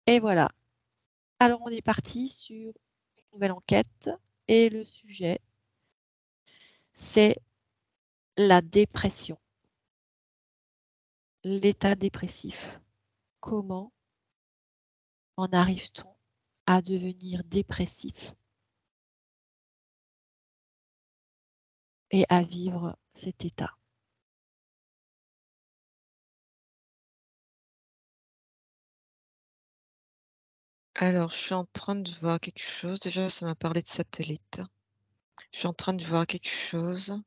Et voilà. Alors, on est parti sur une nouvelle enquête et le sujet, c'est la dépression, l'état dépressif. Comment en arrive-t-on à devenir dépressif et à vivre cet état? Alors, je suis en train de voir quelque chose. Déjà, ça m'a parlé de satellite. Je suis en train de voir quelque chose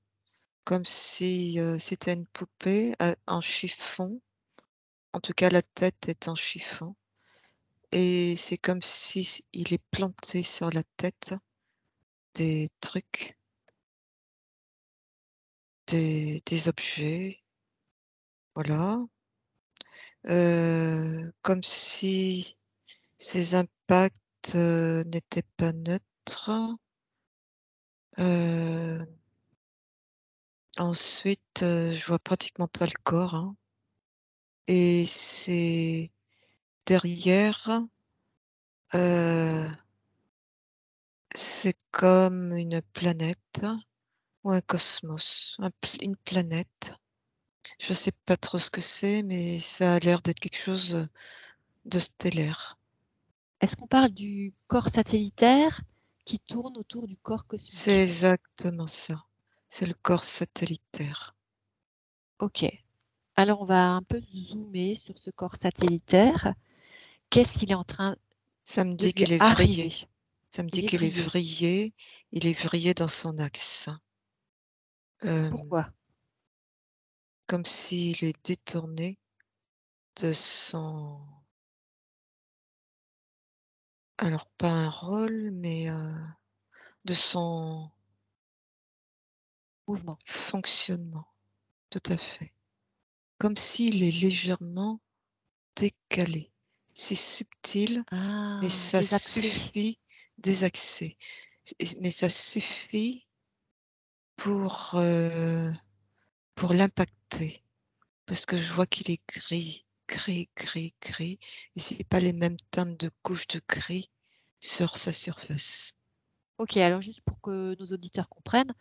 comme si c'était une poupée en chiffon. En tout cas, la tête est en chiffon. Et c'est comme si il est planté sur la tête des trucs, des objets. Voilà. Comme si ces impacts n'étaient pas neutres. Euh, Ensuite, je vois pratiquement pas le corps, hein, et c'est derrière, heu, c'est comme une planète ou un cosmos, une planète. Je sais pas trop ce que c'est, mais ça a l'air d'être quelque chose de stellaire. Est-ce qu'on parle du corps satellitaire qui tourne autour du corps C'est cosmique? exactement ça. C'est le corps satellitaire. Ok. Alors, on va un peu zoomer sur ce corps satellitaire. Qu'est-ce qu'il est en train Ça me de dit lui qu'il est arriver? vrillé. Ça me dit Il est qu'il est vrillé. vrillé. Il est vrillé dans son axe. Hem, Pourquoi? Comme s'il est détourné de son, alors pas un rôle, mais de son Mouvement. fonctionnement, tout à fait. Comme s'il est légèrement décalé. C'est subtil, mais Ah, ça désaxé. suffit, désaxé, mais ça suffit pour l'impacter. Parce que je vois qu'il est gris, gris, gris, gris, et c'est pas les mêmes teintes de couches de gris sur sa surface. Ok, alors juste pour que nos auditeurs comprennent,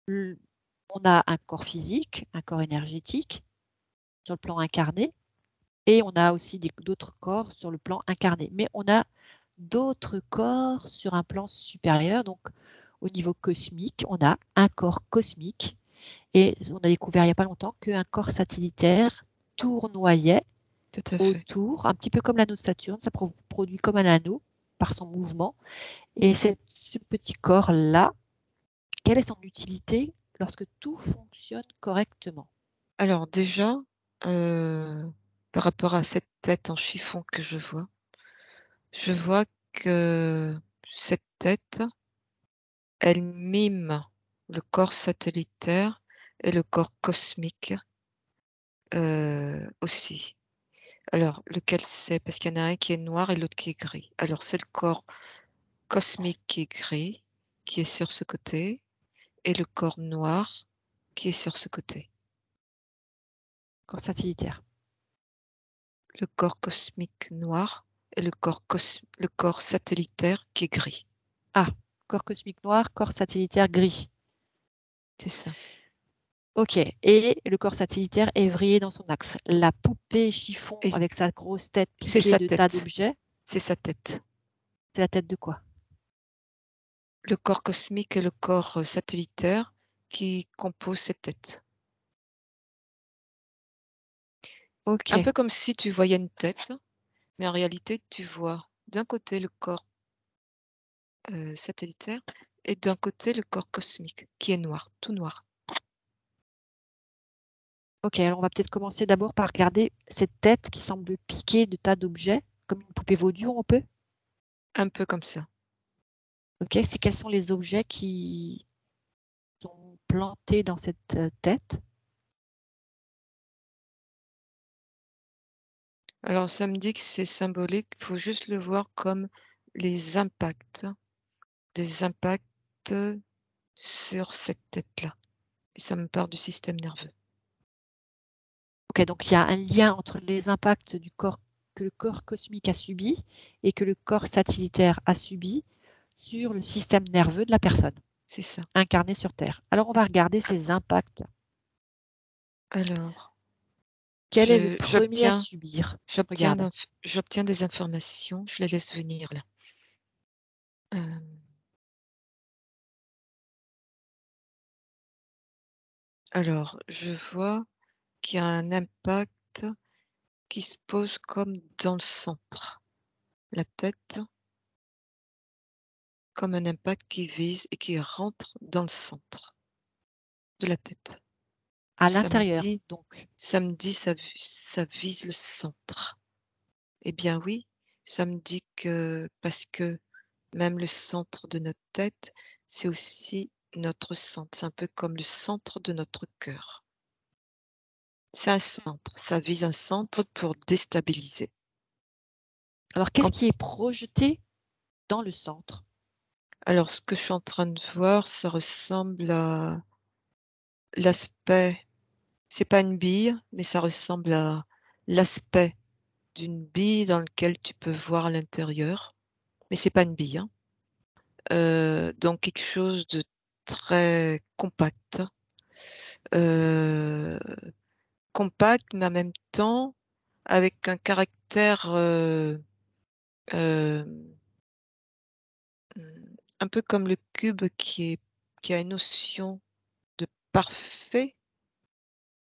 on a un corps physique, un corps énergétique sur le plan incarné, et on a aussi d'autres corps sur le plan incarné. Mais on a d'autres corps sur un plan supérieur, donc au niveau cosmique, on a un corps cosmique, et on a découvert il n'y a pas longtemps qu'un corps satellitaire tournoyait Tout à fait. autour, un petit peu comme l'anneau de Saturne, ça produit comme un anneau par son mouvement. Et ce petit corps-là, quelle est son utilité lorsque tout fonctionne correctement? Alors déjà, par rapport à cette tête en chiffon que je vois que cette tête, elle mime le corps satellitaire et le corps cosmique, aussi. Alors lequel c'est? Parce qu'il y en a un qui est noir et l'autre qui est gris. Alors c'est le corps cosmique qui est gris, qui est sur ce côté, et le corps noir qui est sur ce côté. Corps satellitaire. Le corps cosmique noir et le corps satellitaire qui est gris. Ah, corps cosmique noir, corps satellitaire gris. C'est ça. Ok, et le corps satellitaire est vrillé dans son axe. La poupée chiffon Et avec sa grosse tête c'est piquée sa de tas tête. d'objets, C'est sa tête. c'est la tête de quoi? Le corps cosmique et le corps satellitaire qui composent cette tête. Un Ok, peu comme si tu voyais une tête, mais en réalité, tu vois d'un côté le corps satellitaire et d'un côté le corps cosmique qui est noir, tout noir. ok, alors on va peut-être commencer d'abord par regarder cette tête qui semble piquée de tas d'objets, comme une poupée vaudou, on peut? Un peu comme ça. Ok, c'est quels sont les objets qui sont plantés dans cette tête? Alors ça me dit que c'est symbolique, il faut juste le voir comme les impacts, des impacts sur cette tête-là. Et ça me part du système nerveux. Ok, donc il y a un lien entre les impacts du corps que le corps cosmique a subi et que le corps satellitaire a subi sur le système nerveux de la personne C'est ça. incarnée sur Terre. Alors, on va regarder ces impacts. Alors, Quel est le premier à subir? Regarde. j'obtiens des informations. Je les laisse venir là. Alors, je vois qu'il y a un impact qui se pose comme dans le centre. La tête, comme un impact qui vise et qui rentre dans le centre de la tête. À l'intérieur, donc. Ça me dit ça vise le centre. Eh bien oui, ça me dit que parce que même le centre de notre tête, c'est aussi notre centre. C'est un peu comme le centre de notre cœur. C'est un centre, ça vise un centre pour déstabiliser. Alors, qu'est-ce qui est projeté dans le centre? Alors, ce que je suis en train de voir, ça ressemble à l'aspect, c'est pas une bille, mais ça ressemble à l'aspect d'une bille dans lequel tu peux voir l'intérieur, mais c'est pas une bille, hein. Donc quelque chose de très compact. Heu, Compact, mais en même temps avec un caractère, hem, un peu comme le cube qui a une notion de parfait.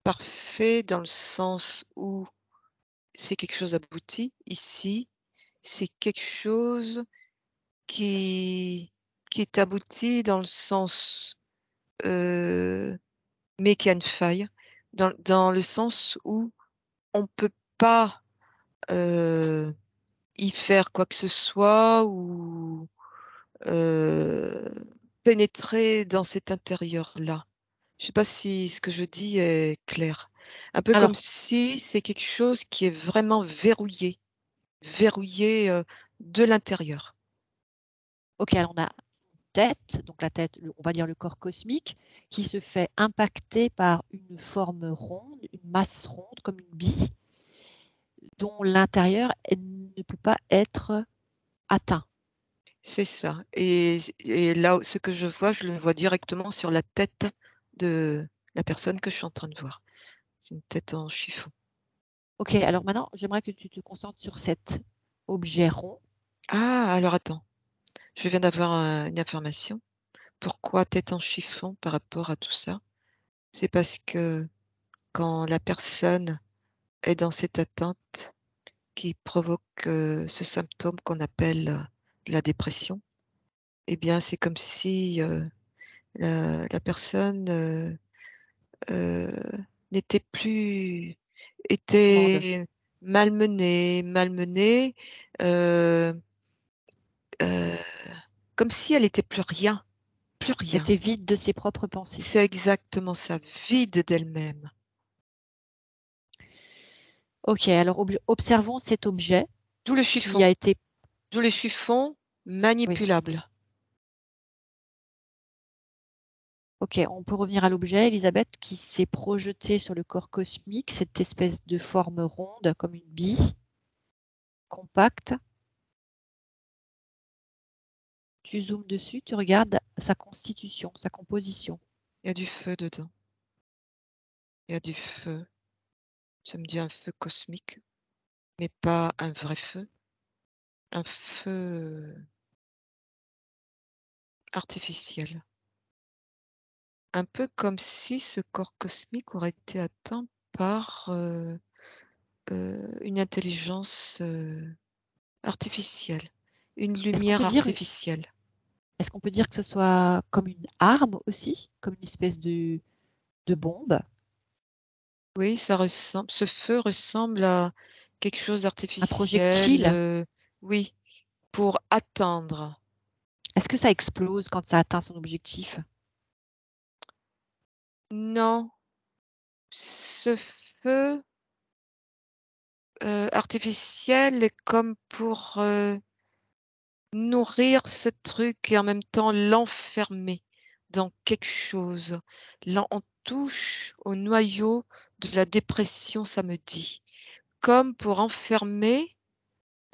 Parfait dans le sens où c'est quelque chose abouti. Ici, c'est quelque chose qui qui est abouti dans le sens, heu, mais qui a une faille, dans le sens où on peut pas, heu, y faire quoi que ce soit ou, heu, pénétrer dans cet intérieur-là. Je sais pas si ce que je dis est clair. Un peu comme Alors, si c'est quelque chose qui est vraiment verrouillé, verrouillé, de l'intérieur. OK, alors on a tête, donc la tête, on va dire le corps cosmique, qui se fait impacter par une forme ronde, une masse ronde comme une bille, dont l'intérieur ne peut pas être atteint. C'est ça et là, ce que je le vois directement sur la tête de la personne que je suis en train de voir. C'est une tête en chiffon. OK, alors maintenant, j'aimerais que tu te concentres sur cet objet rond. Ah! Alors attends, je viens d'avoir une information. Pourquoi tête en chiffon par rapport à tout ça? C'est parce que quand la personne est dans cette atteinte qui provoque, ce symptôme qu'on appelle, la dépression, eh bien, c'est comme si, la personne, heu, n'était plus Gourmande. était malmenée, heu heu, comme si elle était plus rien, plus Elle rien. était vide de ses propres pensées. C'est exactement ça, vide d'elle-même. OK, alors observons cet objet D'où le qui chiffon, a été d'où les chiffons oui, manipulables. OK, on peut revenir à l'objet, Elisabeth, qui s'est projeté sur le corps cosmique, cette espèce de forme ronde comme une bille, compacte. Tu zoomes dessus, tu regardes sa constitution, sa composition. Il y a du feu dedans, il y a du feu. Ça me dit un feu cosmique, mais pas un vrai feu, un feu artificiel. Un peu comme si ce corps cosmique aurait été atteint par, une intelligence, artificielle, une Est-ce qu'on lumière peut dire artificielle. est-ce qu'on peut dire que ce soit comme une arme aussi? Comme une espèce de bombe? Oui, ça ressemble ce feu ressemble à quelque chose Un d'artificiel, projectile? oui, pour atteindre. Est-ce que ça explose quand ça atteint son objectif? Non, ce feu, artificiel est comme pour, nourrir ce truc et en même temps l'enfermer dans quelque chose. Là, on touche au noyau de la dépression, ça me dit. comme pour enfermer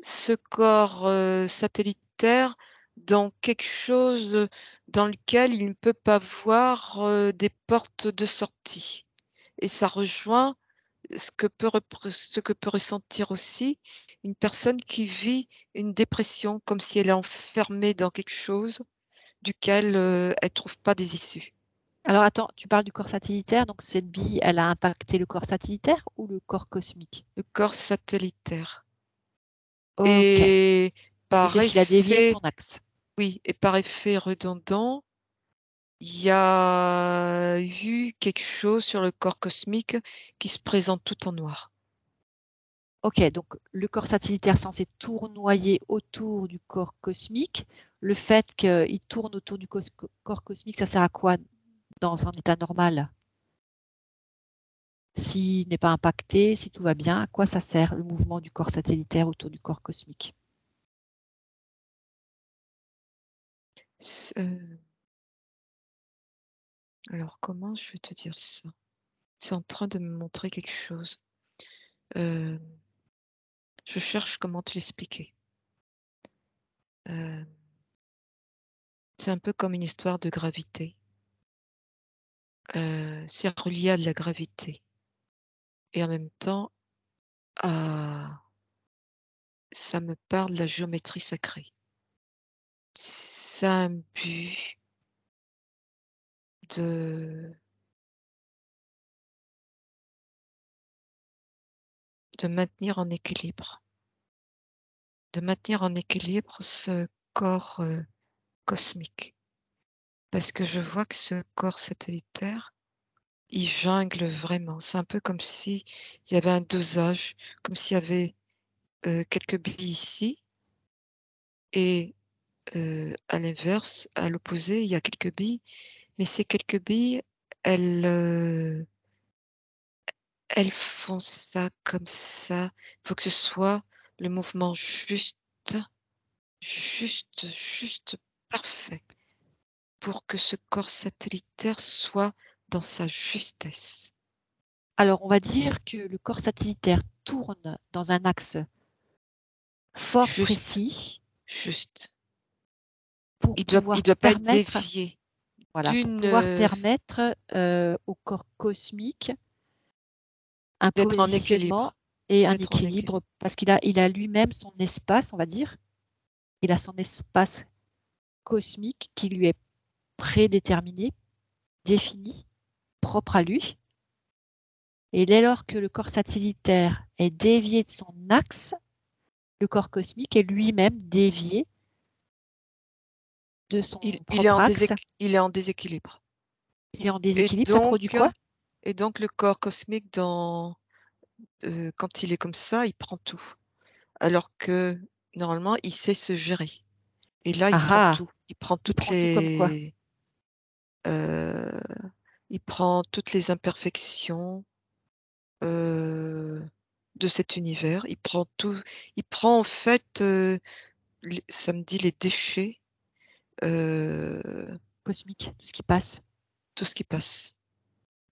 ce corps satellitaire dans quelque chose dans lequel il ne peut pas voir des portes de sortie. Et ça rejoint ce que peut ressentir aussi une personne qui vit une dépression, comme si elle est enfermée dans quelque chose duquel elle ne trouve pas des issues. Alors attends, tu parles du corps satellitaire, donc cette bille, elle a impacté le corps satellitaire ou le corps cosmique? Le corps satellitaire. Ok. Et par C'est-à-dire qu'il a dévié de effet, son axe. oui, et par effet redondant, il y a eu quelque chose sur le corps cosmique qui se présente tout en noir. Ok, donc le corps satellitaire censé tournoyer autour du corps cosmique. Le fait qu'il tourne autour du corps cosmique, ça sert à quoi dans un état normal? S'il n'est pas impacté, si tout va bien, à quoi ça sert le mouvement du corps satellitaire autour du corps cosmique? Alors comment je vais te dire ça? C'est en train de me montrer quelque chose. Je cherche comment te l'expliquer. C'est un peu comme une histoire de gravité. C'est relié à de la gravité et en même temps ça me parle de la géométrie sacrée. Ça a un but de maintenir en équilibre. De maintenir en équilibre ce corps, cosmique. Parce que je vois que ce corps satellitaire, il jungle vraiment. C'est un peu comme s'il y avait un dosage, comme s'il y avait, quelques billes ici et à l'inverse, à l'opposé, il y a quelques billes, mais ces quelques billes, elles, elles font ça comme ça. Il faut que ce soit le mouvement juste, juste parfait pour que ce corps satellitaire soit dans sa justesse. Alors, on va dire que le corps satellitaire tourne dans un axe fort Juste, précis juste. pour Il pouvoir doit pas être permettre, dévié voilà, pour d'une, pouvoir permettre au corps cosmique un d'être en positionnement équilibre, et un d'être en équilibre. équilibre, parce il a lui-même son espace, on va dire. Il a son espace cosmique qui lui est prédéterminé, défini, propre à lui. Et dès lors que le corps satellitaire est dévié de son axe, le corps cosmique est lui-même dévié de son Il est propre axe. il est en déséquilibre. Il est en Et déséquilibre, ça produit donc quoi? le corps cosmique quand il est comme ça, il prend tout. Alors que normalement, il sait se gérer. Et là, il Ah prend ah, tout. Il prend il toutes prend tout comme quoi? heu, il prend toutes les imperfections, de cet univers. Il prend en fait, les ça me dit les déchets, heu, Cosmique, tout ce qui passe. tout ce qui passe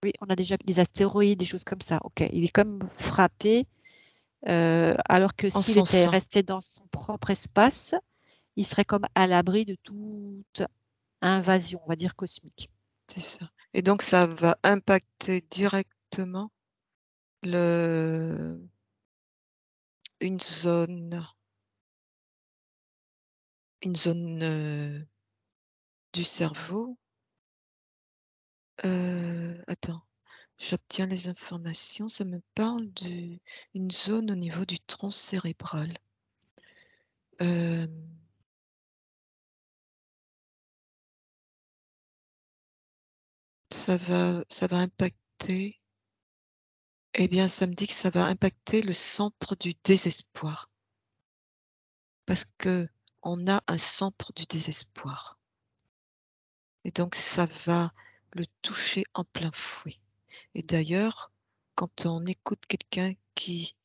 Oui, on a déjà des astéroïdes, des choses comme ça. Ok, il est comme frappé, alors que en s'il son était sein. resté dans son propre espace, il serait comme à l'abri de toute invasion, on va dire cosmique. C'est ça. Et donc ça va impacter directement le une zone une zone, du cerveau. Attends, j'obtiens les informations, ça me parle d'une zone au niveau du tronc cérébral. Hem, ça va impacter eh bien, ça me dit que ça va impacter le centre du désespoir. Parce qu'on a un centre du désespoir et donc ça va le toucher en plein fouet et d'ailleurs, quand on écoute quelqu'un qui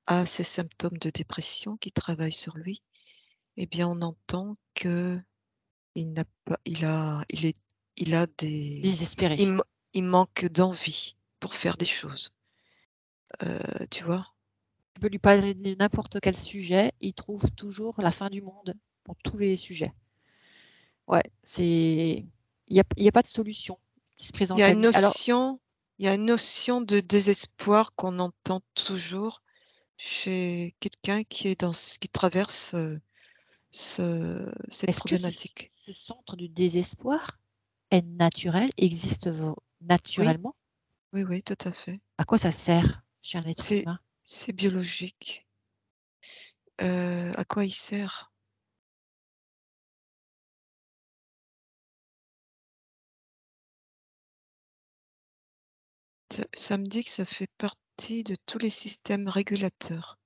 a ces symptômes de dépression, qui travaille sur lui, eh bien, on entend qu'il n'a pas il a des Désespéré. il man il manque d'envie pour faire des choses, tu vois? peux lui parler de n'importe quel sujet, il trouve toujours la fin du monde pour tous les sujets. Ouais, il n'y a pas de solution qui se Il présente y a à une lui. Alors, notion de désespoir qu'on entend toujours chez quelqu'un qui traverse cette est-ce que problématique. ce centre du désespoir est naturel, existe Oui, naturellement? oui, oui, tout à fait. À quoi ça sert chez un être C'est humain? biologique. À quoi il sert? Ça me dit que ça fait partie de tous les systèmes régulateurs.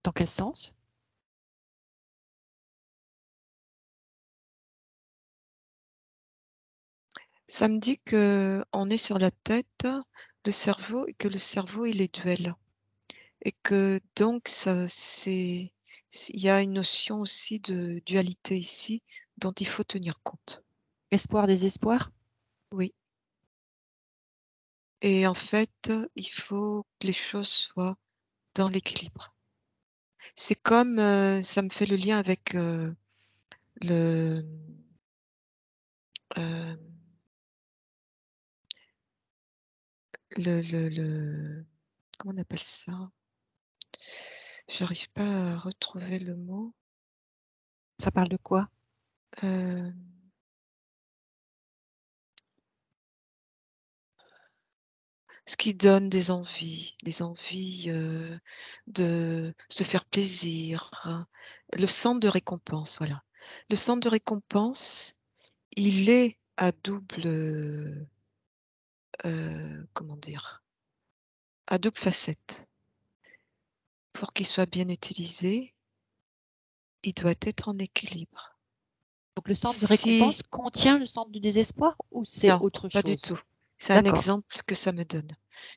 Dans quel sens? Ça me dit qu'on est sur la tête, le cerveau, et que le cerveau, il est duel. Et que donc, il y a une notion aussi de dualité ici dont il faut tenir compte. Espoir, désespoir? Oui. Et en fait, il faut que les choses soient dans l'équilibre. C'est comme, ça me fait le lien avec le, euh, comment on appelle ça? J'arrive pas à retrouver le mot. Ça parle de quoi? Euh, Ce qui donne des envies, de se faire plaisir, hein. Le centre de récompense, voilà. Le centre de récompense, il est à double, comment dire? À double facette. Pour qu'il soit bien utilisé, il doit être en équilibre. Donc le centre de récompense Si contient le centre du désespoir ou c'est Non, autre pas du chose? tout. C'est un D'accord, exemple que ça me donne.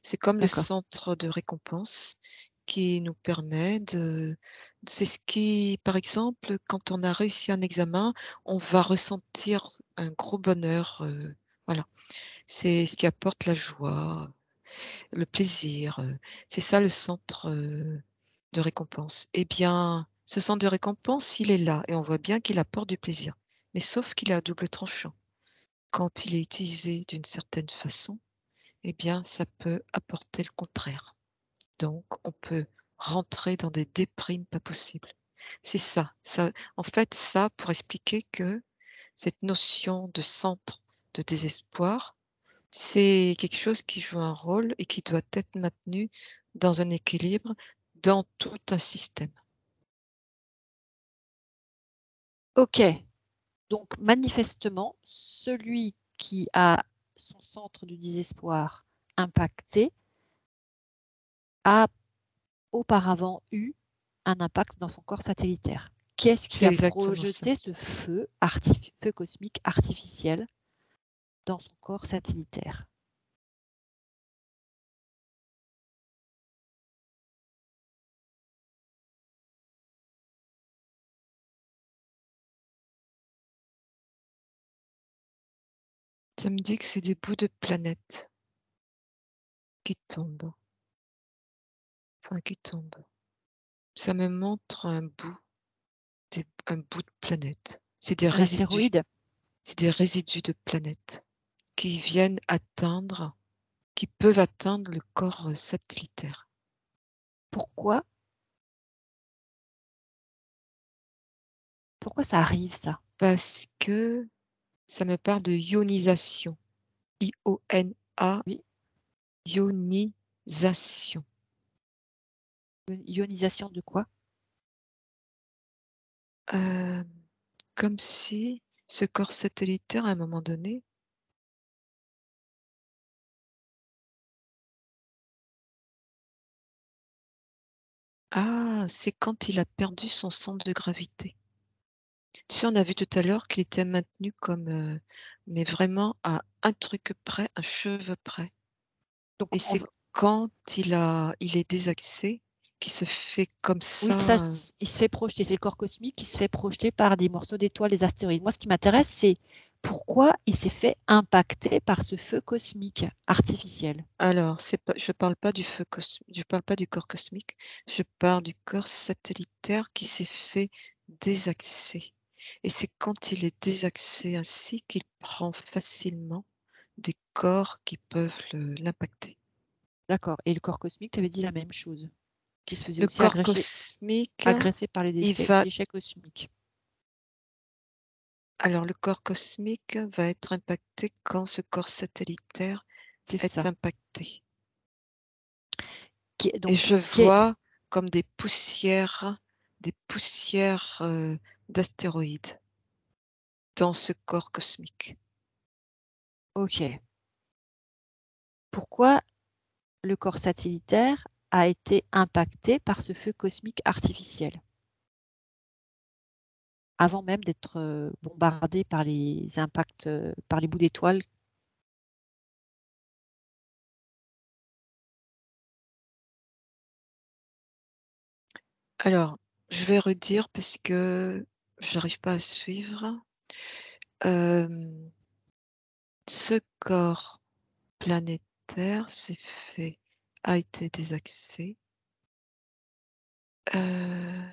C'est comme le d'accord. centre de récompense qui nous permet c'est ce qui, par exemple, quand on a réussi un examen, on va ressentir un gros bonheur, voilà. C'est ce qui apporte la joie, le plaisir, c'est ça le centre, de récompense. Eh bien, ce centre de récompense, il est là et on voit bien qu'il apporte du plaisir. Mais sauf qu'il est à double tranchant. Quand il est utilisé d'une certaine façon, eh bien, ça peut apporter le contraire. Donc, on peut rentrer dans des déprimes pas possibles. C'est ça. En fait, ça pour expliquer que cette notion de centre de désespoir, c'est quelque chose qui joue un rôle et qui doit être maintenu dans un équilibre dans tout un système. Ok, donc manifestement, celui qui a son centre du désespoir impacté a auparavant eu un impact dans son corps satellitaire. Qu'est-ce qui C'est a exactement ça. projeté ce feu cosmique artificiel dans son corps satellitaire? Ça me dit que c'est des bouts de planètes qui tombent. Enfin, qui tombent. Ça me montre un bout de planète. C'est des Un résidus. astéroïde? C'est des résidus de planètes qui viennent atteindre, qui peuvent atteindre le corps satellitaire. Pourquoi? Pourquoi ça arrive, ça? Parce que ça me parle de ionisation. I-O-N-A, Oui, ionisation. ionisation de quoi? Euh, Comme si ce corps satellitaire, à un moment donné, c'est quand il a perdu son centre de gravité. Tu sais, on a vu tout à l'heure qu'il était maintenu comme, mais vraiment à un truc près, un cheveu près. Donc Et on c'est quand il est désaxé qu'il se fait comme oui, ça, ça. il se fait projeter, c'est le corps cosmique qui se fait projeter par des morceaux d'étoiles, des astéroïdes. Moi, ce qui m'intéresse, c'est pourquoi il s'est fait impacter par ce feu cosmique artificiel? Alors, je parle pas du feu je parle pas du corps cosmique, je parle du corps satellitaire qui s'est fait désaxer et c'est quand il est désaxé ainsi qu'il prend facilement des corps qui peuvent l'impacter. D'accord, et le corps cosmique, tu avais dit la même chose, qui se faisait Le aussi corps cosmique, agresser par les il déchets va déchets cosmiques. alors le corps cosmique va être impacté quand ce corps satellitaire C'est est ça. impacté Qui est et donc je qui est vois comme des poussières, d'astéroïdes dans ce corps cosmique. OK. Pourquoi le corps satellitaire a été impacté par ce feu cosmique artificiel? Avant même d'être, bombardé par les impacts, par les bouts d'étoiles. Alors, je vais redire parce que j'arrive pas à suivre. Hem, Ce corps planétaire a été désaxé. Heu,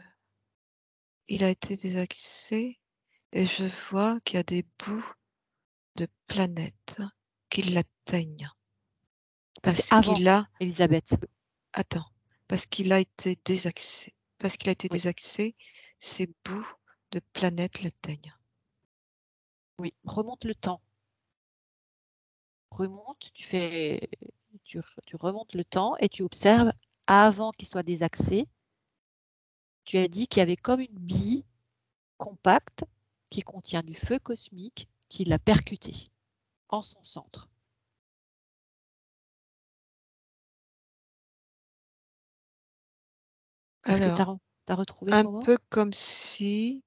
il a été désaxé et je vois qu'il y a des bouts de planètes qui l'atteignent Ça, c'est parce avant qu'il a Élisabeth. attends, parce qu'il a été Oui, désaxé, ces bouts de planètes l'atteignent. oui, remonte le temps. Remonte, tu remontes le temps et tu observes avant qu'il soit désaxé. Tu as dit qu'il y avait comme une bille compacte qui contient du feu cosmique qui l'a percuté en son centre. Est-ce que tu Alors, as retrouvé le un moment? peu comme si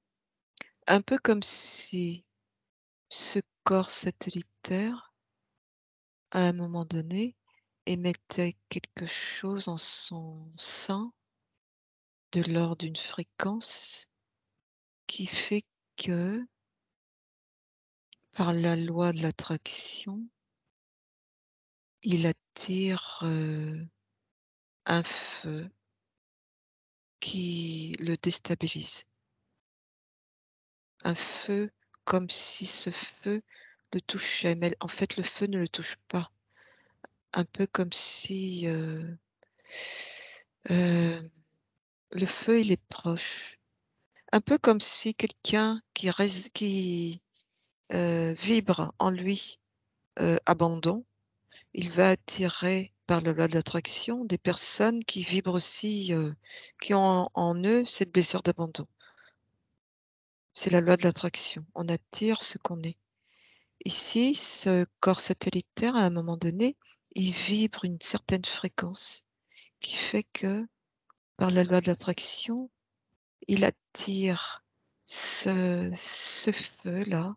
un peu comme si ce corps satellitaire, à un moment donné, émettait quelque chose en son sein de l'ordre d'une fréquence qui fait que, par la loi de l'attraction, il attire, un feu qui le déstabilise. Un feu comme si ce feu le touchait, mais en fait le feu ne le touche pas. Un peu comme si, hem, le feu il est proche. Un peu comme si quelqu'un qui vibre en lui, abandon, il va attirer par la loi de l'attraction des personnes qui vibrent aussi, qui ont en eux cette blessure d'abandon. C'est la loi de l'attraction. On attire ce qu'on est. Ici, ce corps satellitaire, à un moment donné, il vibre une certaine fréquence qui fait que, par la loi de l'attraction, il attire ce feu-là,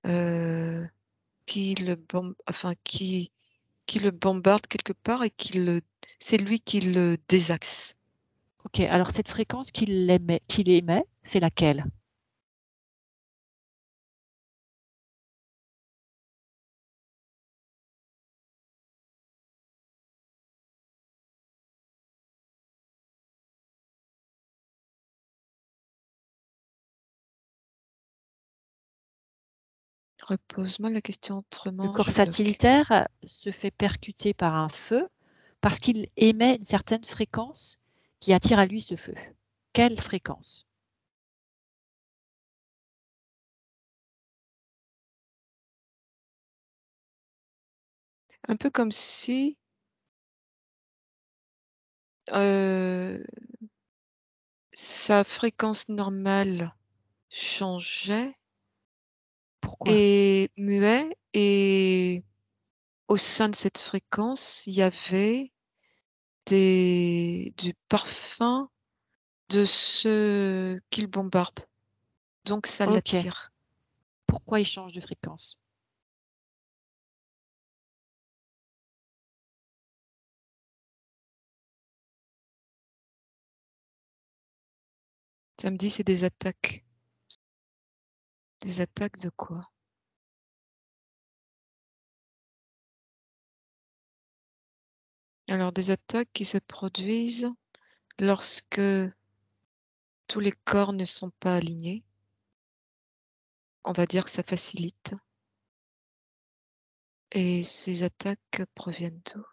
heu, qui le bombarde quelque part et c'est lui qui le désaxe. OK, alors cette fréquence qu'il émet, c'est laquelle? Repose-moi la question Le autrement, corps je bloque. satellitaire se fait percuter par un feu parce qu'il émet une certaine fréquence qui attire à lui ce feu. Quelle fréquence? Un peu comme si, heu, sa fréquence normale changeait Pourquoi? et muait et au sein de cette fréquence, il y avait du parfum de ce qu'il bombarde, donc ça OK. l'attire. Pourquoi il change de fréquence? Ça me dit c'est des attaques. Des attaques de quoi? Alors des attaques qui se produisent lorsque tous les corps ne sont pas alignés. On va dire que ça facilite. Et ces attaques proviennent d'où?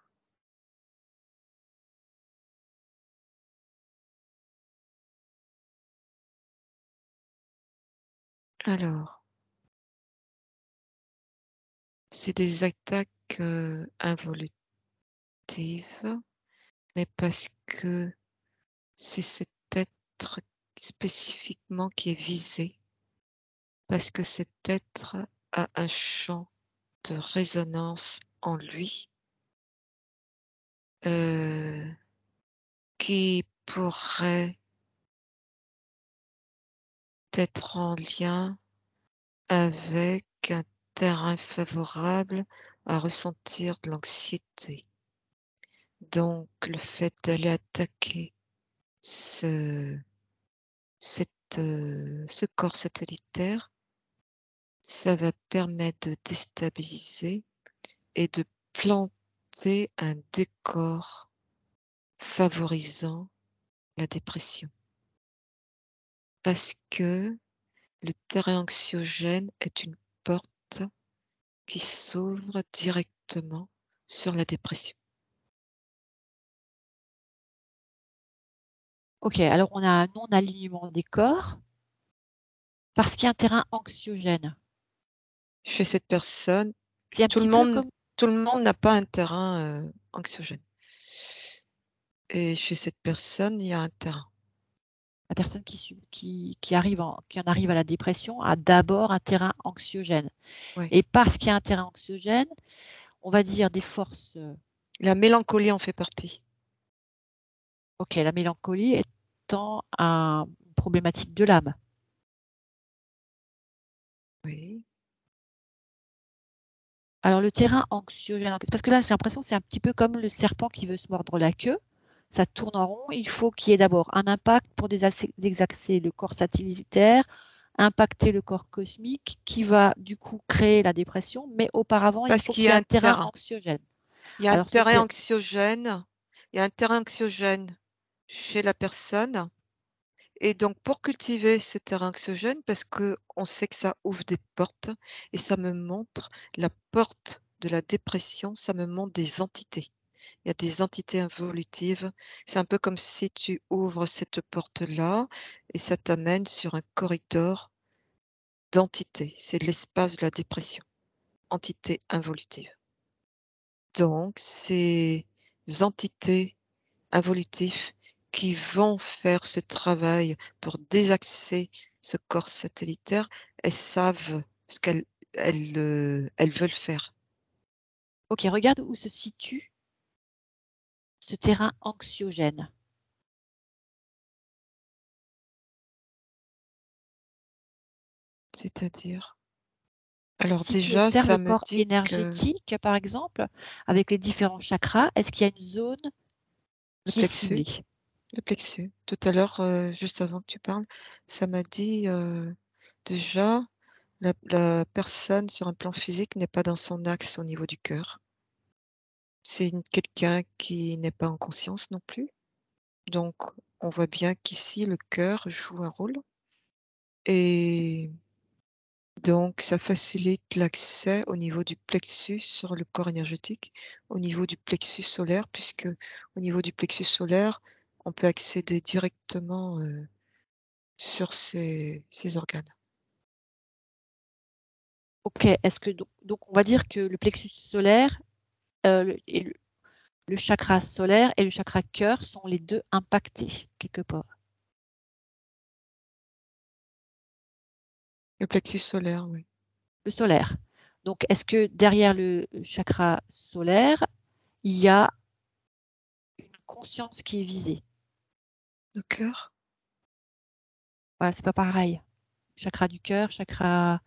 Alors, c'est des attaques, involutives, mais parce que c'est cet être spécifiquement qui est visé, parce que cet être a un champ de résonance en lui, qui pourrait être en lien avec un terrain favorable à ressentir de l'anxiété. Donc le fait d'aller attaquer ce ce corps satellitaire, ça va permettre de déstabiliser et de planter un décor favorisant la dépression. Parce que le terrain anxiogène est une porte qui s'ouvre directement sur la dépression. Ok, alors on a un non-alignement des corps parce qu'il y a un terrain anxiogène. Chez cette personne, C'est un tout le petit peu monde comme tout le monde n'a pas un terrain, anxiogène et chez cette personne, il y a un terrain. la personne qui en arrive à la dépression a d'abord un terrain anxiogène. Oui. Et parce qu'il y a un terrain anxiogène, on va dire des forces. La mélancolie en fait partie. Ok, la mélancolie étant une problématique de l'âme. Oui. Alors le terrain anxiogène, parce que là j'ai l'impression que c'est un petit peu comme le serpent qui veut se mordre la queue. Ça tourne en rond. Il faut qu'il y ait d'abord un impact pour désaxer le corps satellitaire, impacter le corps cosmique qui va du coup créer la dépression. Mais auparavant, il Parce faut qu'il y qu'il y a ait un un terrain terrain. anxiogène. Il y a un Alors terrain anxiogène il y a un terrain anxiogène chez la personne et donc pour cultiver ce terrain anxiogène, parce qu'on sait que ça ouvre des portes et ça me montre la porte de la dépression, ça me montre des entités. Il y a des entités involutives. C'est un peu comme si tu ouvres cette porte-là et ça t'amène sur un corridor d'entités. C'est l'espace de la dépression, entité involutive. Donc ces entités involutives qui vont faire ce travail pour désaxer ce corps satellitaire, elles savent ce elles veulent faire. Ok, regarde où se situe ce terrain anxiogène. C'est-à-dire? Alors Si tu déjà, observes le ça me corps dit que énergétique, par exemple, avec les différents chakras, est-ce qu'il y a une zone le qui est plexus. ciblée? Le plexus. Tout à l'heure, juste avant que tu parles, ça m'a dit, déjà, la personne sur un plan physique n'est pas dans son axe au niveau du cœur. C'est quelqu'un qui n'est pas en conscience non plus. Donc on voit bien qu'ici le cœur joue un rôle et donc ça facilite l'accès au niveau du plexus sur le corps énergétique, au niveau du plexus solaire puisque au niveau du plexus solaire, on peut accéder directement, sur ces organes. Ok, est-ce que donc on va dire que le plexus solaire et le chakra solaire et le chakra cœur sont les deux impactés quelque part. Le plexus solaire, oui. Le solaire. Donc est-ce que derrière le chakra solaire, il y a une conscience qui est visée? Le cœur? Voilà, c'est pas pareil. Chakra du cœur, chakra,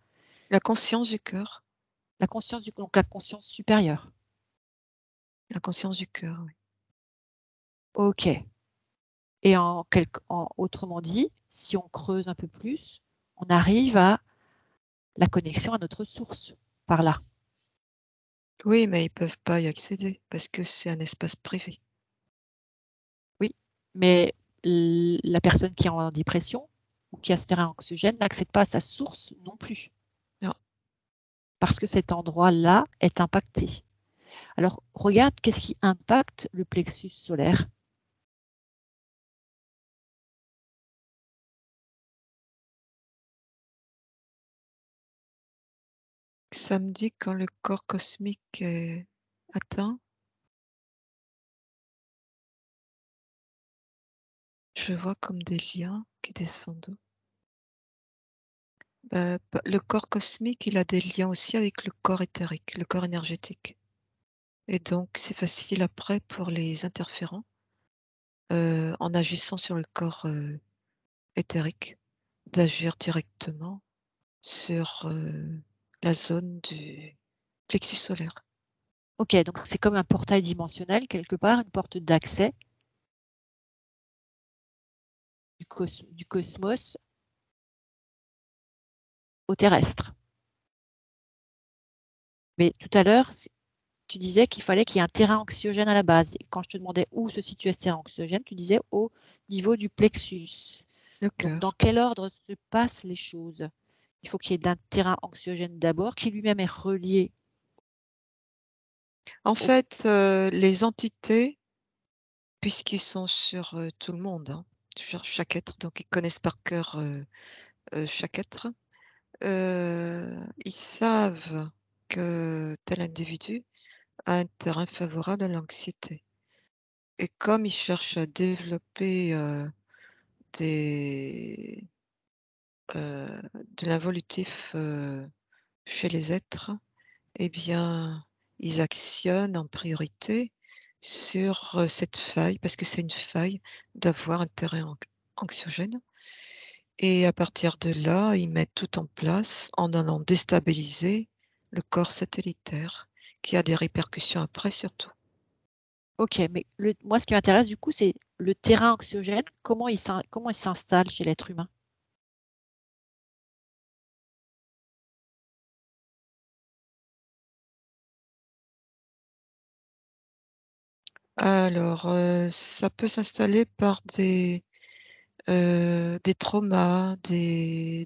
La conscience du cœur. la conscience donc la conscience supérieure. La conscience du cœur, oui. Ok. Et autrement dit, si on creuse un peu plus, on arrive à la connexion à notre source par là. Oui, mais ils peuvent pas y accéder parce que c'est un espace privé. Oui, mais la personne qui est en dépression ou qui a ce terrain anxiogène n'accède pas à sa source non plus. Non. Parce que cet endroit-là est impacté. Alors, regarde qu'est-ce qui impacte le plexus solaire. Ça me dit quand le corps cosmique est atteint, je vois comme des liens qui descendent. Le corps cosmique, il a des liens aussi avec le corps éthérique, le corps énergétique. Et donc, c'est facile après pour les interférents, en agissant sur le corps éthérique, d'agir directement sur la zone du plexus solaire. Ok, donc c'est comme un portail dimensionnel quelque part, une porte d'accès du cosmos au terrestre. Mais tout à l'heure, tu disais qu'il fallait qu'il y ait un terrain anxiogène à la base. Et quand je te demandais où se situait ce terrain anxiogène, tu disais au niveau du plexus. Le Donc, dans cœur. quel ordre se passent les choses? Il faut qu'il y ait un terrain anxiogène d'abord, qui lui-même est relié En au... fait, les entités, puisqu'ils sont sur tout le monde, hein, sur chaque être, donc ils connaissent par cœur chaque être, ils savent que tel individu a un terrain favorable à l'anxiété. Et comme ils cherchent à développer des, de l'involutif chez les êtres, eh bien, ils actionnent en priorité sur cette faille, parce que c'est une faille d'avoir un terrain anxiogène. Et à partir de là, ils mettent tout en place en allant déstabiliser le corps satellitaire, qui a des répercussions après sur tout. Ok, mais moi, ce qui m'intéresse du coup, c'est le terrain anxiogène, comment il s'installe chez l'être humain? Alors, ça peut s'installer par des traumas,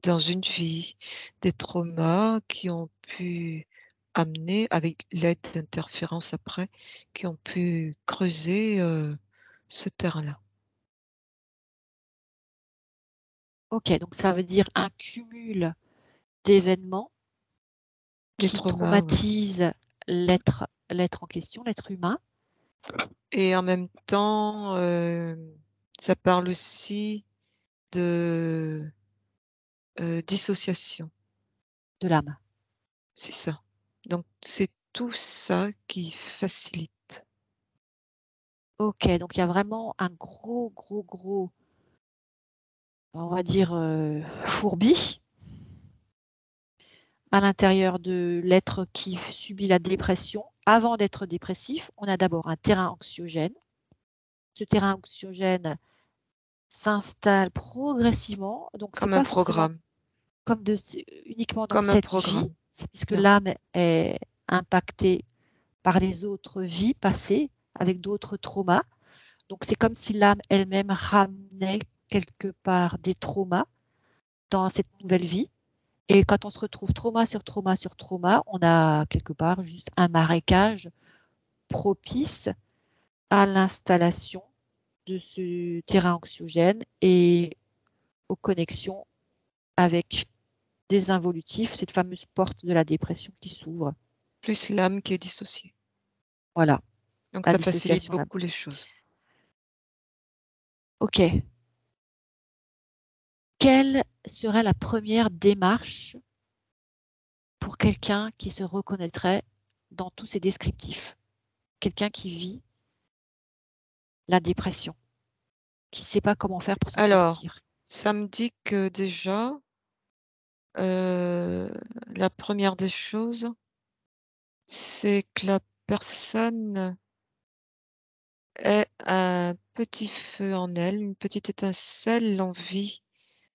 dans une vie, des traumas qui ont pu amener, avec l'aide d'interférences après, qui ont pu creuser, ce terrain-là. Ok, donc ça veut dire un cumul d'événements Des qui traumas, oui. traumatisent l'être en question, l'être humain, Et en même temps, ça parle aussi de, dissociation, de l'âme. c'est ça. Donc c'est tout ça qui facilite. Ok, donc il y a vraiment un gros, on va dire, fourbi à l'intérieur de l'être qui subit la dépression. Avant d'être dépressif, on a d'abord un terrain anxiogène. Ce terrain anxiogène s'installe progressivement, donc c'est Comme un pas forcément programme, uniquement dans comme un cette vie, programme. c'est puisque Non. l'âme est impactée par les autres vies passées avec d'autres traumas. Donc c'est comme si l'âme elle-même ramenait quelque part des traumas dans cette nouvelle vie. Et quand on se retrouve trauma sur trauma sur trauma, on a quelque part juste un marécage propice à l'installation de ce terrain anxiogène et aux connexions avec des involutifs, cette fameuse porte de la dépression qui s'ouvre. Plus l'âme qui est dissociée. Voilà, Donc la ça facilite dissociation là. beaucoup les choses. Ok. Quelle serait la première démarche pour quelqu'un qui se reconnaîtrait dans tous ces descriptifs? Quelqu'un qui vit la dépression, qui ne sait pas comment faire pour s'en Alors, sortir. ça me dit que déjà, heu, la première des choses, c'est que la personne ait un petit feu en elle, une petite étincelle, l'envie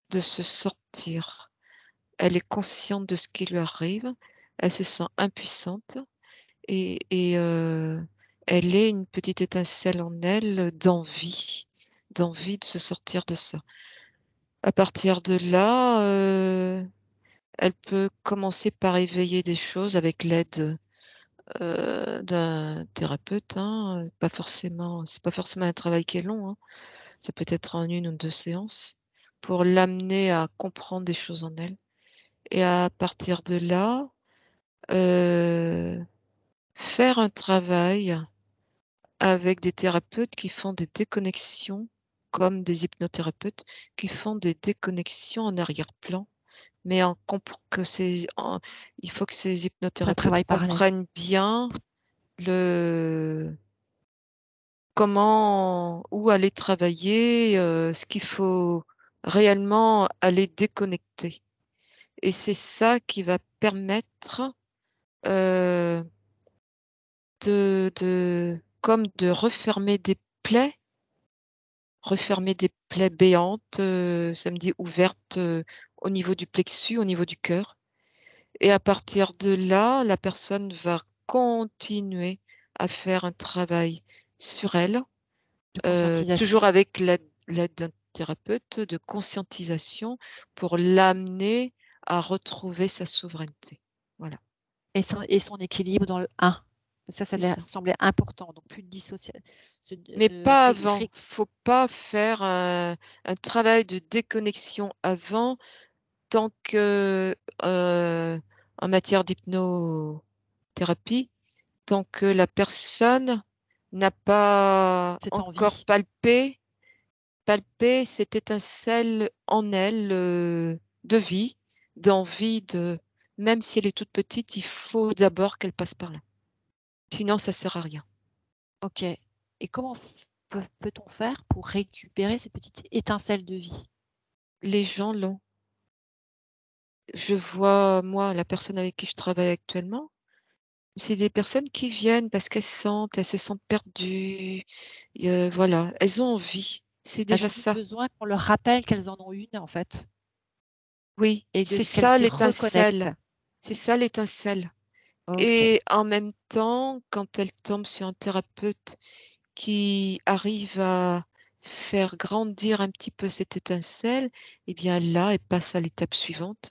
de se sortir, elle est consciente de ce qui lui arrive, elle se sent impuissante et elle est une petite étincelle en elle d'envie de se sortir de ça. À partir de là, elle peut commencer par éveiller des choses avec l'aide d'un thérapeute, hein, c'est pas forcément un travail qui est long, hein. Ça peut être en 1 ou 2 séances pour l'amener à comprendre des choses en elle et à partir de là, heu, faire un travail avec des thérapeutes qui font des déconnexions, comme des hypnothérapeutes qui font des déconnexions en arrière-plan, mais en compr que c'est en il faut que ces Un hypnothérapeutes travail parallèle. comprennent bien le comment où aller travailler, ce qu'il faut réellement aller déconnecter et c'est ça qui va permettre, heu, de refermer des plaies, refermer des plaies béantes, ça me dit ouvertes, au niveau du plexus, au niveau du cœur et à partir de là, la personne va continuer à faire un travail sur elle. De conscientisation. Toujours avec l'aide d'un thérapeute de conscientisation pour l'amener à retrouver sa souveraineté. Voilà, Et son équilibre dans le 1. Ça c'est ça. semblait important, donc plus de dissociation. Mais pas avant. Faut pas faire un travail de déconnexion avant, tant que, en matière d'hypnothérapie, tant que la personne n'a pas cette encore envie. palper cette étincelle en elle, de vie, d'envie de même si elle est toute petite, il faut d'abord qu'elle passe par là. Sinon ça sert à rien. OK. Et comment peut-on faire pour récupérer ces petites étincelles de vie? Les gens l'ont. Je vois, moi, la personne avec qui je travaille actuellement, c'est des personnes qui viennent parce elles se sentent perdues, voilà, elles ont envie. C'est Elles déjà ont juste ça. besoin qu'on leur rappelle qu'elles en ont une, en fait, Oui, et c'est qu'elles ça s'y reconnectent. l'étincelle. C'est ça l'étincelle. OK. Et en même temps, quand elle tombe sur un thérapeute qui arrive à faire grandir un petit peu cette étincelle, et bien là, elle passe à l'étape suivante,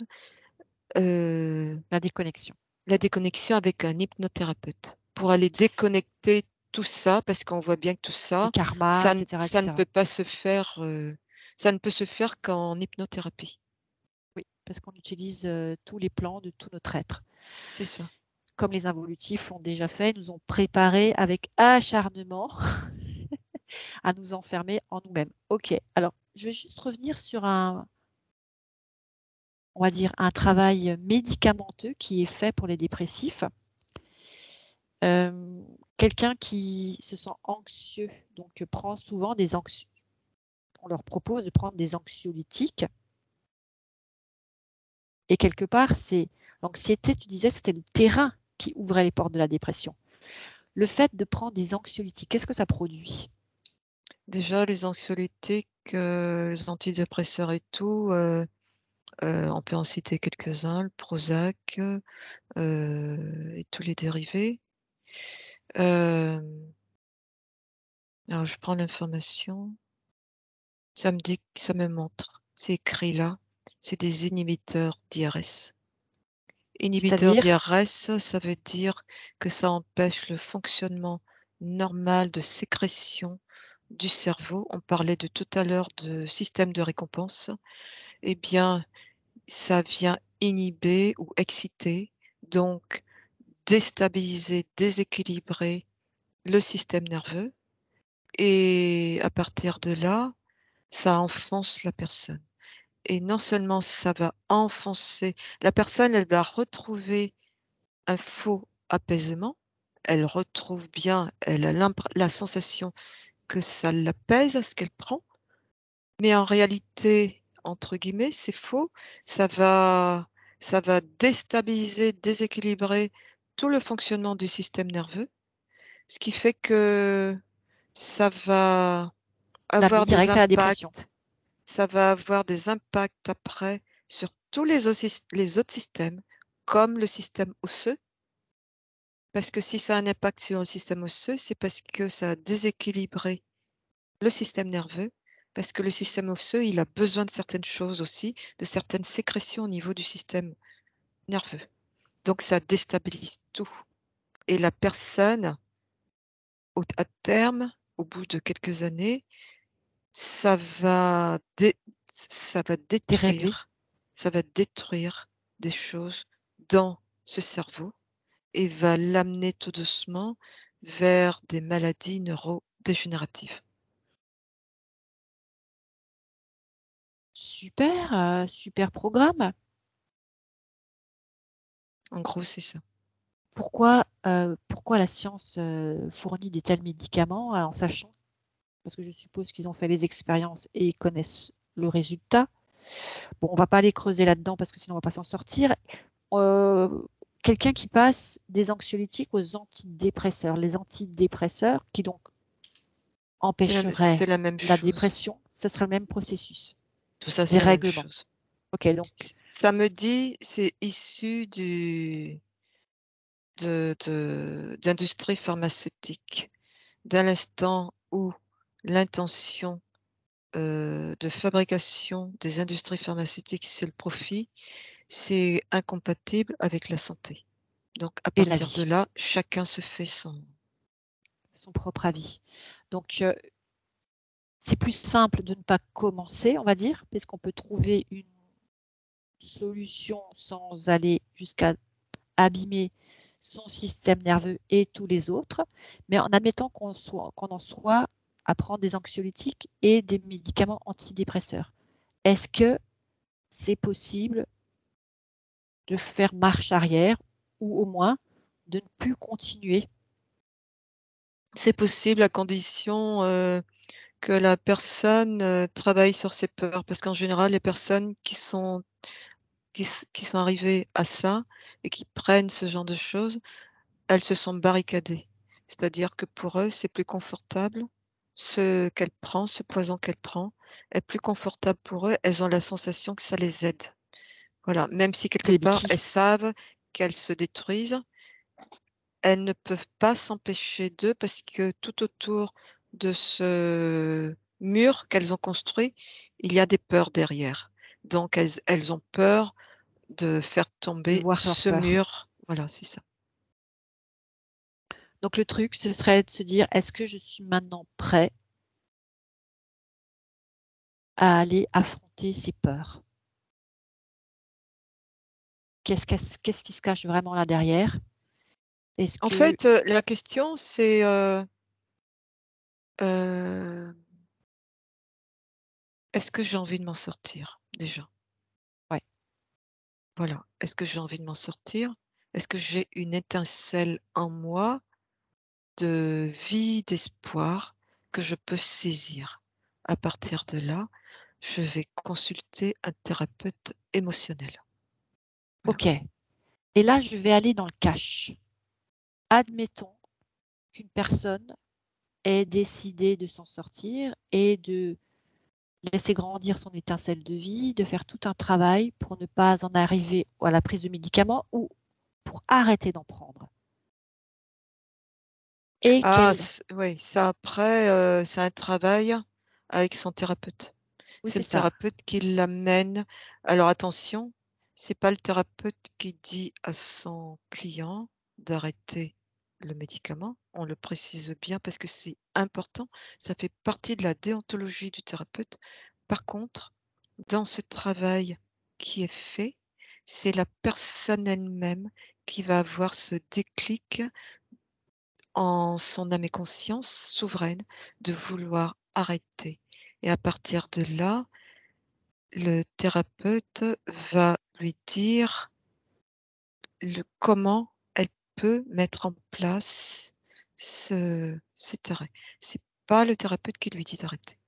heu, La déconnexion. la déconnexion avec un hypnothérapeute pour aller déconnecter tout ça, parce qu'on voit bien que tout Les ça, karmas, et cetera, et ça ne cetera. peut pas se faire, ça ne peut se faire qu'en hypnothérapie. Oui, parce qu'on utilise, tous les plans de tout notre être. C'est ça. Comme les involutifs l'ont déjà fait, nous ont préparés avec acharnement à nous enfermer en nous-mêmes. OK, alors je vais juste revenir sur on va dire, un travail médicamenteux qui est fait pour les dépressifs. Quelqu'un qui se sent anxieux, donc prend souvent on leur propose de prendre des anxiolytiques et quelque part, c'est l'anxiété, tu disais, c'était le terrain qui ouvrait les portes de la dépression. Le fait de prendre des anxiolytiques, qu'est-ce que ça produit? Déjà les anxiolytiques, les antidépresseurs et tout, on peut en citer quelques-uns, le Prozac, et tous les dérivés. Hem, alors je prends l'information, ça me montre, c'est écrit là, c'est des inhibiteurs d'IRS. Inhibiteurs C'est-à-dire? d'IRS, ça veut dire que ça empêche le fonctionnement normal de sécrétion du cerveau. On parlait de tout à l'heure de système de récompense. Eh bien, ça vient inhiber ou exciter, donc déstabiliser, déséquilibrer le système nerveux et à partir de là, ça enfonce la personne et non seulement ça va enfoncer la personne, elle va retrouver un faux apaisement, elle retrouve bien, elle a la sensation que ça l'apaise ce qu'elle prend, mais en réalité, entre guillemets, c'est faux. Ça va ça va déstabiliser, déséquilibrer tout le fonctionnement du système nerveux, ce qui fait que ça va L'amener avoir des direct à la dépression. impacts ça va avoir des impacts après sur tous les autres systèmes, comme le système osseux, parce que si ça a un impact sur le système osseux, c'est parce que ça a déséquilibré le système nerveux, parce que le système osseux, il a besoin de certaines choses aussi, de certaines sécrétions au niveau du système nerveux. Donc ça déstabilise tout. Et la personne, à terme, au bout de quelques années, ça va Dérégler. détruire des choses dans ce cerveau et va l'amener tout doucement vers des maladies neurodégénératives. Super, super programme. En gros, c'est ça. Pourquoi la science fournit des tels médicaments en sachant, parce que je suppose qu'ils ont fait les expériences et ils connaissent le résultat. Bon, on va pas aller creuser là-dedans parce que sinon on va pas s'en sortir. Quelqu'un qui passe des anxiolytiques aux antidépresseurs, les antidépresseurs qui donc empêcheraient C'est la même la chose. dépression, ce serait le même processus. Tout ça, c'est Des la même règlements. chose. Ok, donc. Ça me dit, c'est issu d'industrie pharmaceutique. Dès l'instant où l'intention de fabrication des industries pharmaceutiques, c'est le profit, c'est incompatible avec la santé. Donc à Et la partir de vie, là, chacun se fait son propre avis. Donc, c'est plus simple de ne pas commencer, on va dire, puisqu'on peut trouver une solution sans aller jusqu'à abîmer son système nerveux et tous les autres, mais en admettant qu'on en soit à prendre des anxiolytiques et des médicaments antidépresseurs. Est-ce que c'est possible de faire marche arrière ou au moins de ne plus continuer? C'est possible à condition, que la personne, travaille sur ses peurs. Parce qu'en général, les personnes qui sont arrivées à ça et qui prennent ce genre de choses, elles se sont barricadées. C'est-à-dire que pour eux, c'est plus confortable, ce poison qu'elle prend est plus confortable pour eux. Elles ont la sensation que ça les aide. Voilà, même si quelque C'est les part, elles béquilles. savent qu'elles se détruisent, elles ne peuvent pas s'empêcher d'eux parce que tout autour de ce mur qu'elles ont construit, il y a des peurs derrière. Donc elles ont peur de faire De tomber voir leur ce peur. mur. Voilà, c'est ça. Donc le truc, ce serait de se dire, est-ce que je suis maintenant prêt à aller affronter ces peurs? Qu'est-ce qui se cache vraiment là derrière? Est-ce En que fait, la question c'est, heu, est-ce que j'ai envie de m'en sortir déjà? ouais, Voilà. Est-ce que j'ai envie de m'en sortir? Est-ce que j'ai une étincelle en moi de vie, d'espoir que je peux saisir? À partir de là, je vais consulter un thérapeute émotionnel. Voilà. ok. Et là, je vais aller dans le cash. Admettons qu'une personne ait décidé de s'en sortir et de laisser grandir son étincelle de vie, de faire tout un travail pour ne pas en arriver à la prise de médicaments ou pour arrêter d'en prendre. Et Ah qu'elle, oui, ça après, c'est un travail avec son thérapeute. oui, C'est c'est le ça. thérapeute qui l'amène. Alors attention, c'est pas le thérapeute qui dit à son client d'arrêter le médicament. On le précise bien parce que c'est important. Ça fait partie de la déontologie du thérapeute. Par contre, dans ce travail qui est fait, c'est la personne elle-même qui va avoir ce déclic en son âme et conscience souveraine de vouloir arrêter. Et à partir de là, le thérapeute va lui dire comment elle peut mettre en place cet arrêt. C'est pas le thérapeute qui lui dit d'arrêter.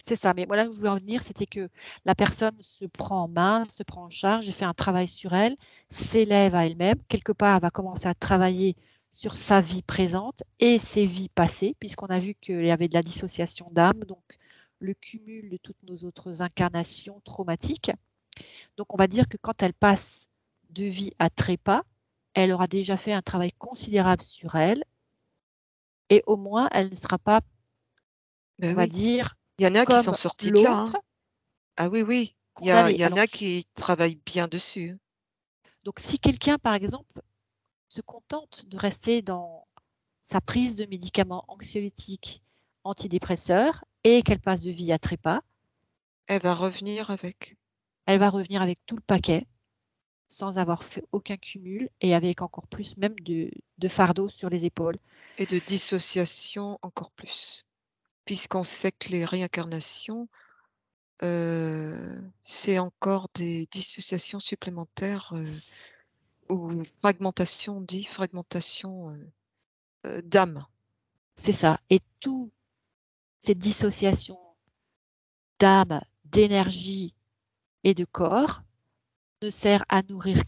C'est ça. Mais voilà où je voulais en venir, c'était que la personne se prend en main, se prend en charge et fait un travail sur elle, s'élève à elle-même. Quelque part, elle va commencer à travailler sur sa vie présente et ses vies passées, puisqu'on a vu qu'il y avait de la dissociation d'âme, donc le cumul de toutes nos autres incarnations traumatiques. Donc, on va dire que quand elle passe de vie à trépas, elle aura déjà fait un travail considérable sur elle et au moins, elle ne sera pas, on Ben va oui. dire, Il y en a qui sont comme sortis de là, l'autre, hein. Ah oui, oui. Il condamnée. y en Alors, a qui travaillent bien dessus. donc, si quelqu'un, par exemple, se contente de rester dans sa prise de médicaments anxiolytiques, antidépresseurs et qu'elle passe de vie à trépas, Elle va revenir avec. elle va revenir avec tout le paquet sans avoir fait aucun cumul et avec encore plus même de fardeau sur les épaules. Et de dissociation encore plus. Puisqu'on sait que les réincarnations, c'est encore des dissociations supplémentaires, ou fragmentation, on dit fragmentation, d'âme. C'est ça. Et toute cette dissociation d'âme, d'énergie et de corps ne sert à nourrir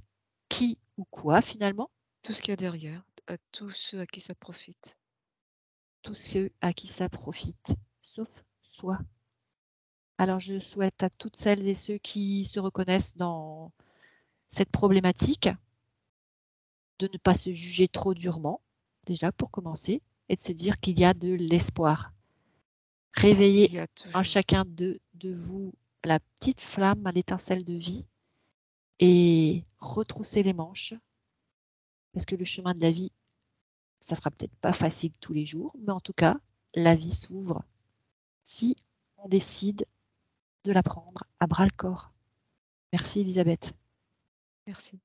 qui ou quoi finalement? Tout ce qu'il y a derrière, à tous ceux à qui ça profite. Tous ceux à qui ça profite, sauf soi. Alors je souhaite à toutes celles et ceux qui se reconnaissent dans cette problématique de ne pas se juger trop durement, déjà pour commencer, et de se dire qu'il y a de l'espoir. Il Réveillez y a en toujours. chacun de vous la petite flamme, l'étincelle de vie et retroussez les manches parce que le chemin de la vie, ça sera peut-être pas facile tous les jours, mais en tout cas, la vie s'ouvre si on décide de la prendre à bras le corps. Merci Elisabeth. Merci.